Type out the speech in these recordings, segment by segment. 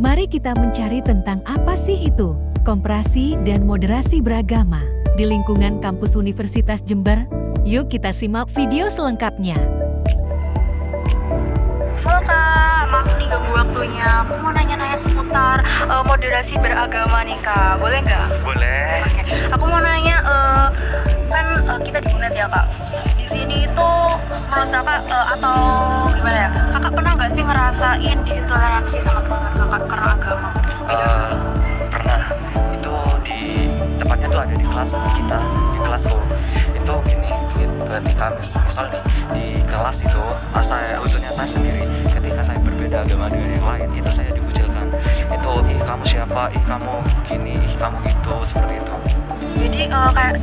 Mari kita mencari tentang apa sih itu komparasi dan moderasi beragama di lingkungan kampus Universitas Jember. Yuk kita simak video selengkapnya. Halo Kak, maaf nih ganggu waktunya. Aku mau nanya-nanya seputar moderasi beragama nih Kak, boleh nggak? Boleh. Oke. Aku mau nanya, kan kita di UNED ya Kak. Di sini itu menurut Kakak atau gimana ya? Kakak pernah nggak sih ngerasain diintoleransi sama teman Kakak karena agama? Pernah. Itu di tempatnya tuh ada di kelas kita, di kelasku. Itu gini, ketika misal nih di kelas itu, khususnya saya sendiri, ketika saya berbeda agama dengan yang lain, itu saya dikucilkan. Itu, ih kamu siapa, ih kamu gini, ih kamu gitu, seperti itu. Jadi kayak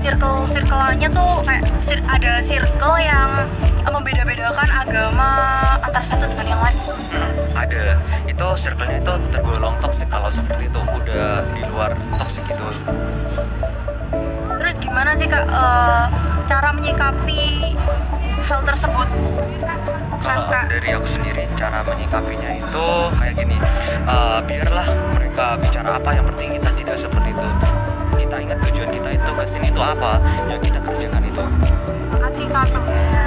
circle-nya tuh kayak ada circle yang membeda-bedakan agama antar satu dengan yang lain. Ada. Itu circle-nya itu tergolong toksik kalau seperti itu, udah di luar toksik itu. Terus gimana sih Kak cara menyikapi hal tersebut? Kalau dari aku sendiri, cara menyikapinya itu kayak gini, biarlah mereka bicara apa, yang penting kita tidak seperti itu. Kita ingat tujuan kita itu kesini itu apa, ya kita kerjakan itu. Makasih Kak semuanya.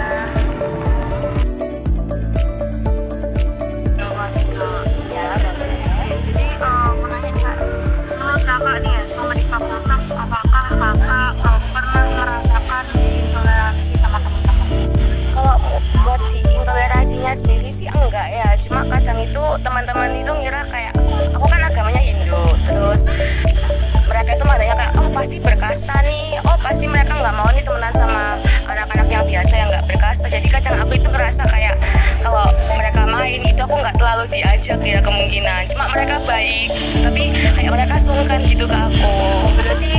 Jadi mau nanya nih Kak, menurut Kakak nih ya, selama di fakultas, apakah Kakak pernah merasakan intoleransi sama teman-teman? Kalau buat di intoleransinya sendiri sih enggak ya, cuma kadang itu teman-teman itu ngira kayak aku kan agamanya Hindu, terus mereka itu makanya kayak oh pasti berkasta nih, oh pasti mereka nggak mau nih temenan sama anak-anak yang biasa yang nggak berkasta. Jadi kadang aku itu ngerasa kayak kalau mereka main itu aku nggak terlalu diajak ya kemungkinan, cuma mereka baik tapi kayak mereka sungkan gitu ke aku. Berarti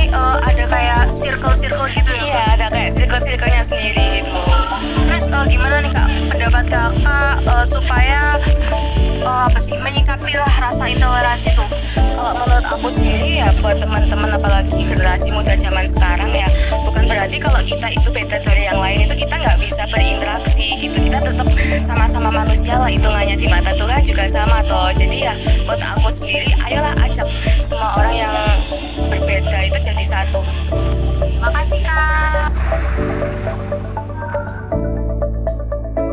ada kayak circle-circle gitu ya? Iya, ada kayak circle-circle-nya sendiri gitu. Terus gimana nih Kak pendapat Kakak supaya menyikapi lah rasa intoleransi tuh? Kalau menurut aku sendiri ya buat teman-teman apalagi generasi muda zaman sekarang ya, bukan berarti kalau kita itu beda dari yang lain itu kita nggak bisa berinteraksi gitu. Kita tetap sama-sama manusia lah, hitungannya di mata Tuhan juga sama toh. Jadi ya buat aku sendiri, ayolah ajak semua orang yang berbeda itu jadi satu. Makasih Kak.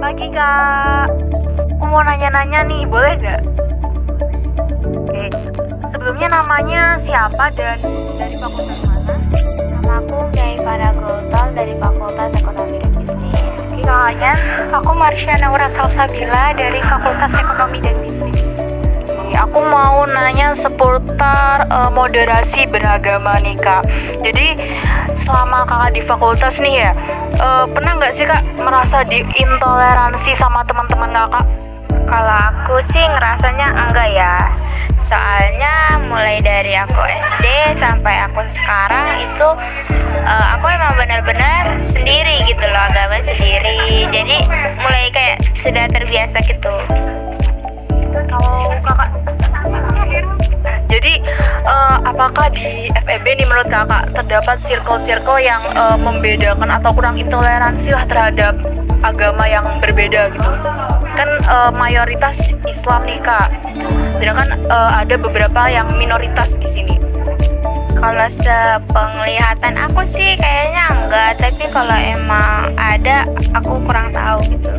Pagi Kak, aku mau nanya-nanya nih, boleh nggak? Oke, sebelumnya namanya siapa dan dari fakultas mana? Nama aku Kiai Farah Gultom dari Fakultas Ekonomi dan Bisnis. Kakaknya, aku Marsyana Salsabila dari Fakultas Ekonomi dan Bisnis. Aku mau nanya seputar moderasi beragama nih Kak. Jadi selama Kakak di fakultas nih ya, pernah nggak sih Kak merasa diintoleransi sama teman-teman Kakak? Kalau aku sih ngerasanya enggak ya. Soalnya mulai dari aku SD sampai aku sekarang itu aku emang benar-benar sendiri gitu loh, agama sendiri. Jadi mulai kayak sudah terbiasa gitu. Kalau Kakak, jadi apakah di FEB nih menurut Kakak terdapat circle-circle yang membedakan atau kurang intoleransi lah terhadap agama yang berbeda gitu? Kan mayoritas Islam nih Kak, sedangkan ada beberapa yang minoritas di sini. Kalau sepenglihatan aku sih kayaknya enggak, tapi kalau emang ada aku kurang tahu gitu.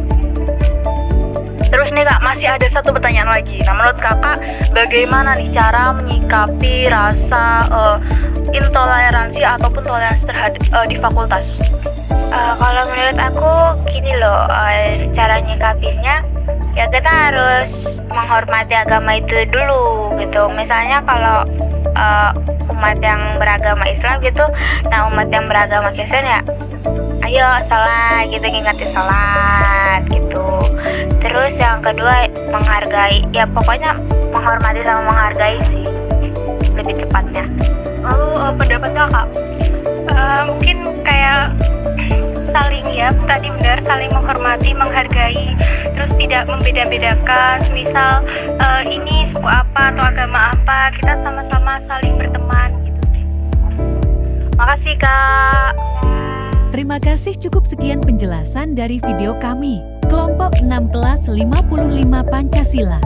Terus nih Kak, masih ada satu pertanyaan lagi. Nah menurut Kakak bagaimana nih cara menyikapi rasa intoleransi ataupun toleransi terhadap di fakultas? Kalau menurut aku gini loh, cara nyikapinnya ya kita harus menghormati agama itu dulu gitu. Misalnya kalau umat yang beragama Islam gitu, nah umat yang beragama Kristen ya ayo sholat gitu, ngingetin sholat gitu. Terus yang kedua menghargai, ya pokoknya menghormati sama menghargai sih lebih tepatnya. Lalu pendapat Kakak? Mungkin kayak saling ya, tadi benar, saling menghormati, menghargai, terus tidak membeda-bedakan. Semisal ini suku apa atau agama apa, kita sama-sama saling berteman gitu sih. Makasih Kak. Terima kasih, cukup sekian penjelasan dari video kami. Kelompok 6 kelas 55 Pancasila.